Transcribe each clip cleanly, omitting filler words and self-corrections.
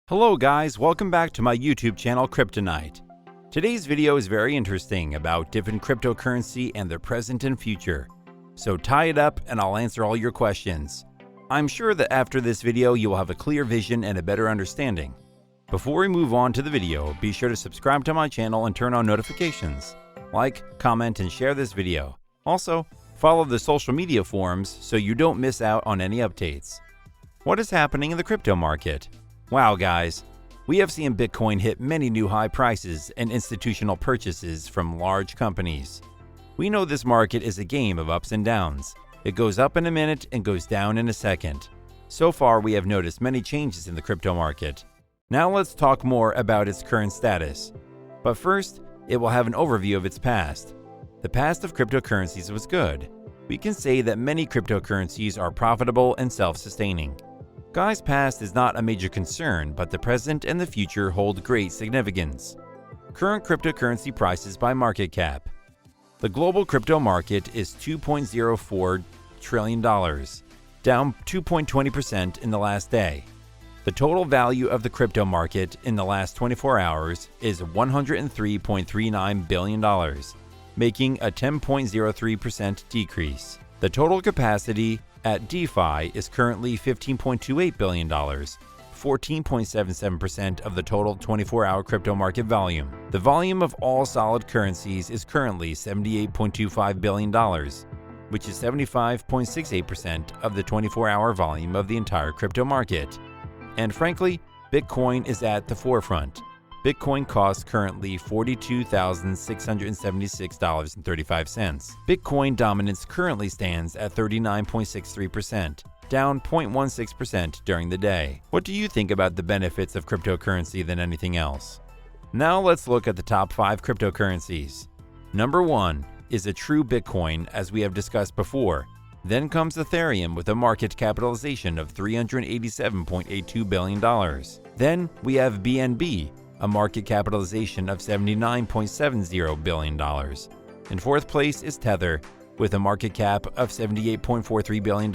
Hello guys, welcome back to my YouTube channel Kryptonite. Today's video is very interesting about different cryptocurrency and their present and future. So tie it up and I'll answer all your questions. I'm sure that after this video you will have a clear vision and a better understanding. Before we move on to the video, be sure to subscribe to my channel and turn on notifications. Like, comment, and share this video. Also, follow the social media forums so you don't miss out on any updates. What is happening in the crypto market? Wow guys, we have seen Bitcoin hit many new high prices and institutional purchases from large companies. We know this market is a game of ups and downs. It goes up in a minute and goes down in a second. So far we have noticed many changes in the crypto market. Now let's talk more about its current status. But first, it will have an overview of its past. The past of cryptocurrencies was good. We can say that many cryptocurrencies are profitable and self-sustaining. Guy's past is not a major concern, but the present and the future hold great significance. Current cryptocurrency prices by market cap. The global crypto market is $2.04 trillion, down 2.20% in the last day. The total value of the crypto market in the last 24 hours is $103.39 billion, making a 10.03% decrease. The total capacity at DeFi is currently $15.28 billion, 14.77% of the total 24-hour crypto market volume. The volume of all solid currencies is currently $78.25 billion, which is 75.68% of the 24-hour volume of the entire crypto market. And frankly, Bitcoin is at the forefront. Bitcoin costs currently $42,676.35. Bitcoin dominance currently stands at 39.63%, down 0.16% during the day. What do you think about the benefits of cryptocurrency than anything else? Now let's look at the top 5 cryptocurrencies. Number 1 is a true Bitcoin, as we have discussed before. Then comes Ethereum with a market capitalization of $387.82 billion. Then we have BNB, a market capitalization of $79.70 billion. In fourth place is Tether, with a market cap of $78.43 billion.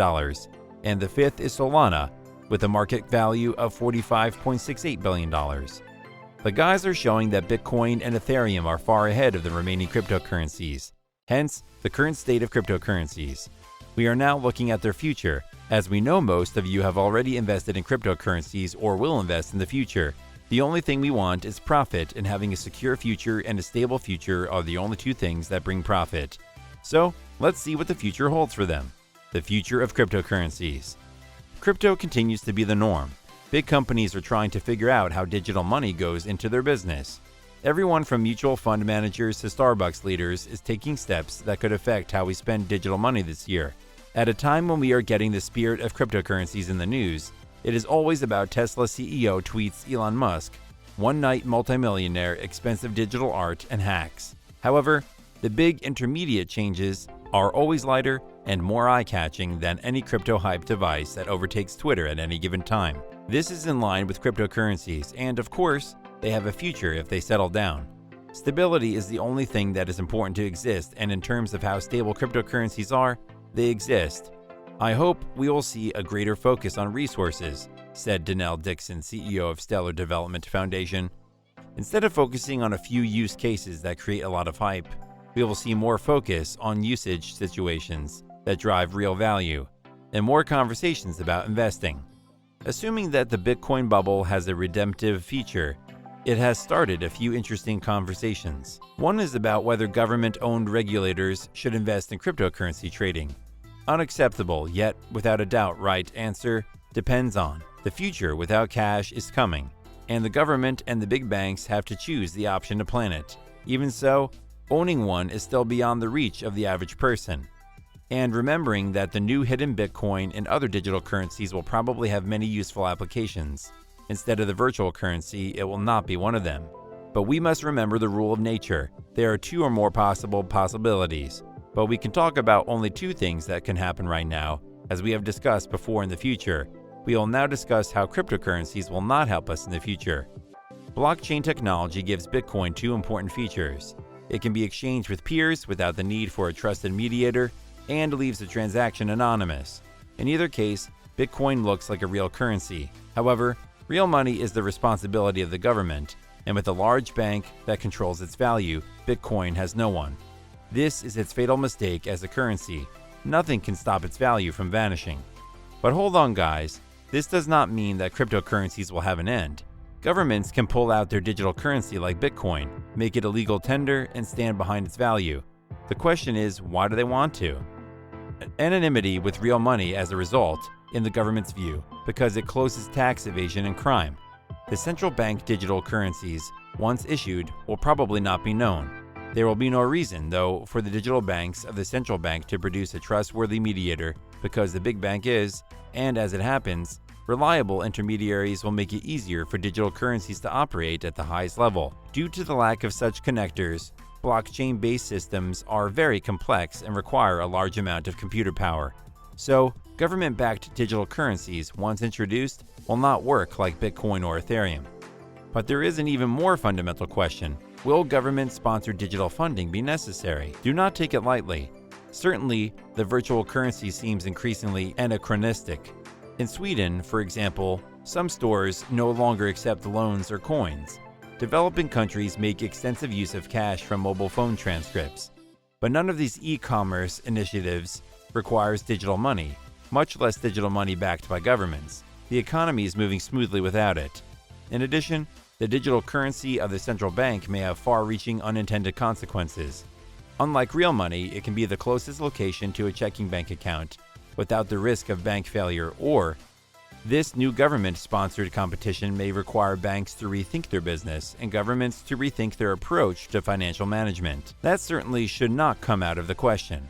And the fifth is Solana, with a market value of $45.68 billion. The guys are showing that Bitcoin and Ethereum are far ahead of the remaining cryptocurrencies, hence the current state of cryptocurrencies. We are now looking at their future, as we know most of you have already invested in cryptocurrencies or will invest in the future. The only thing we want is profit, and having a secure future and a stable future are the only two things that bring profit. So, let's see what the future holds for them. The future of cryptocurrencies. Crypto continues to be the norm. Big companies are trying to figure out how digital money goes into their business. Everyone from mutual fund managers to Starbucks leaders is taking steps that could affect how we spend digital money this year. At a time when we are getting the spirit of cryptocurrencies in the news, it is always about Tesla CEO tweets Elon Musk, one-night multimillionaire, expensive digital art, and hacks. However, the big intermediate changes are always lighter and more eye-catching than any crypto hype device that overtakes Twitter at any given time. This is in line with cryptocurrencies, and of course, they have a future if they settle down. Stability is the only thing that is important to exist, and in terms of how stable cryptocurrencies are, they exist. I hope we will see a greater focus on resources, said Donnell Dixon, CEO of Stellar Development Foundation. Instead of focusing on a few use cases that create a lot of hype, we will see more focus on usage situations that drive real value, and more conversations about investing. Assuming that the Bitcoin bubble has a redemptive feature, it has started a few interesting conversations. One is about whether government-owned regulators should invest in cryptocurrency trading. Unacceptable, yet without a doubt right answer, depends on. The future without cash is coming, and the government and the big banks have to choose the option to plan it. Even so, owning one is still beyond the reach of the average person. And remembering that the new hidden Bitcoin and other digital currencies will probably have many useful applications. Instead of the virtual currency, it will not be one of them. But we must remember the rule of nature. There are two or more possible possibilities. But we can talk about only two things that can happen right now, as we have discussed before in the future. We will now discuss how cryptocurrencies will not help us in the future. Blockchain technology gives Bitcoin two important features. It can be exchanged with peers without the need for a trusted mediator, and leaves the transaction anonymous. In either case, Bitcoin looks like a real currency. However, Real money is the responsibility of the government, and with a large bank that controls its value, Bitcoin has no one. This is its fatal mistake as a currency. Nothing can stop its value from vanishing. But hold on, guys. This does not mean that cryptocurrencies will have an end. Governments can pull out their digital currency like Bitcoin, make it a legal tender, and stand behind its value. The question is, why do they want to? Anonymity with real money as a result, in the government's view, because it closes tax evasion and crime. The central bank digital currencies, once issued, will probably not be known. There will be no reason, though, for the digital banks of the central bank to produce a trustworthy mediator, because the big bank is, and as it happens, reliable intermediaries will make it easier for digital currencies to operate at the highest level. Due to the lack of such connectors, blockchain-based systems are very complex and require a large amount of computer power. So, government-backed digital currencies, once introduced, will not work like Bitcoin or Ethereum. But there is an even more fundamental question. Will government-sponsored digital funding be necessary? Do not take it lightly. Certainly, the virtual currency seems increasingly anachronistic. In Sweden, for example, some stores no longer accept loans or coins. Developing countries make extensive use of cash from mobile phone transcripts. But none of these e-commerce initiatives requires digital money, much less digital money backed by governments. The economy is moving smoothly without it. In addition, the digital currency of the central bank may have far-reaching unintended consequences. Unlike real money, it can be the closest location to a checking bank account without the risk of bank failure, or this new government-sponsored competition may require banks to rethink their business and governments to rethink their approach to financial management. That certainly should not come out of the question.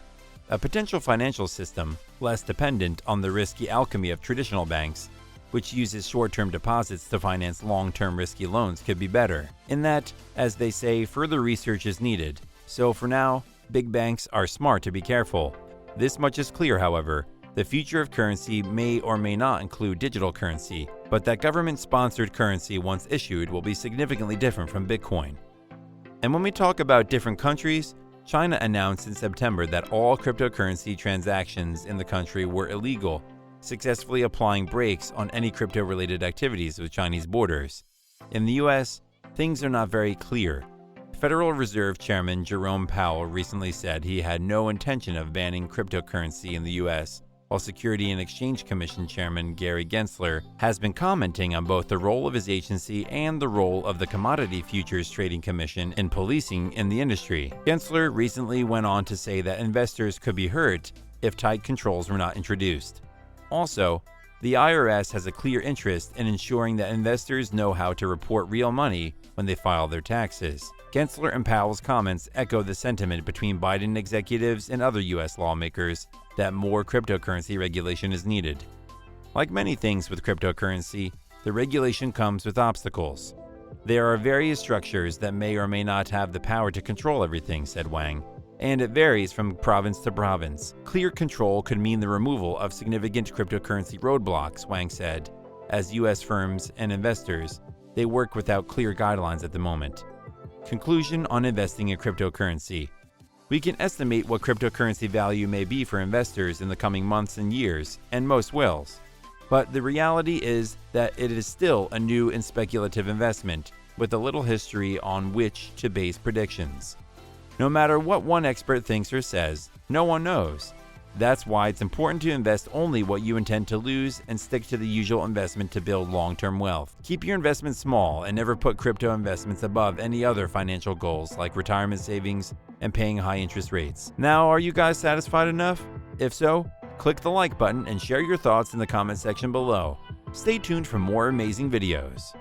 A potential financial system, less dependent on the risky alchemy of traditional banks, which uses short-term deposits to finance long-term risky loans, could be better. In that, as they say, further research is needed. So for now, big banks are smart to be careful. This much is clear, however. The future of currency may or may not include digital currency, but that government-sponsored currency once issued will be significantly different from Bitcoin. And when we talk about different countries, China announced in September that all cryptocurrency transactions in the country were illegal, successfully applying brakes on any crypto-related activities with Chinese borders. In the US, things are not very clear. Federal Reserve Chairman Jerome Powell recently said he had no intention of banning cryptocurrency in the US, while Security and Exchange Commission Chairman Gary Gensler has been commenting on both the role of his agency and the role of the Commodity Futures Trading Commission in policing in the industry. Gensler recently went on to say that investors could be hurt if tight controls were not introduced. Also, the IRS has a clear interest in ensuring that investors know how to report real money when they file their taxes. Gensler and Powell's comments echo the sentiment between Biden executives and other U.S. lawmakers that more cryptocurrency regulation is needed. Like many things with cryptocurrency, the regulation comes with obstacles. There are various structures that may or may not have the power to control everything, said Wang, and it varies from province to province. Clear control could mean the removal of significant cryptocurrency roadblocks, Wang said. As U.S. firms and investors, they work without clear guidelines at the moment. Conclusion on investing in cryptocurrency. We can estimate what cryptocurrency value may be for investors in the coming months and years, and most will. But the reality is that it is still a new and speculative investment, with a little history on which to base predictions. No matter what one expert thinks or says, no one knows. That's why it's important to invest only what you intend to lose and stick to the usual investment to build long-term wealth. Keep your investments small and never put crypto investments above any other financial goals like retirement savings and paying high interest rates. Now, are you guys satisfied enough? If so, click the like button and share your thoughts in the comment section below. Stay tuned for more amazing videos.